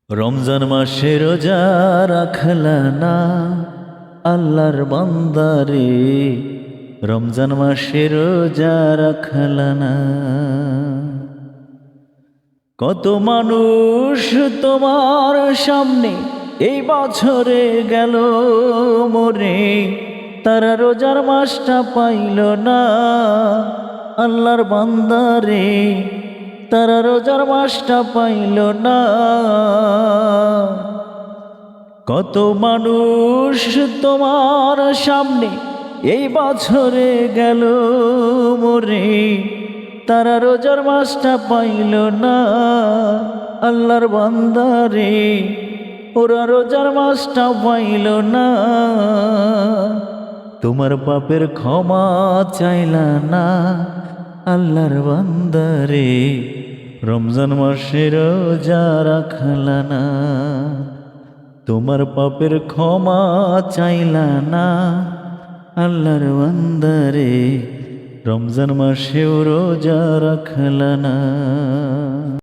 রমজান মাসে রোজা রাখলা না আল্লাহর বান্দারে, রমজান মাসে রোজা রাখলা না। কত মানুষ তোমার সামনে এই বছরে গেল মরে, তারা রোজার মাসটা পাইল না আল্লাহর বান্দারে, তারা রোজার মাসটা পাইল না। কত মানুষ তোমার সামনে এই বছরে গেল মরে, তারা রোজার মাসটা পাইল না আল্লাহর বান্দারে, ওরা রোজার মাসটা পাইল না। তোমার পাপের ক্ষমা চাইলা না আল্লাহর বান্দারে, রমজান মাসে রোজা রাখলা না। তোমার পাপের ক্ষমা চাইলা না আল্লাহর বান্দারে, রমজান মাসেও রোজা রাখলা না।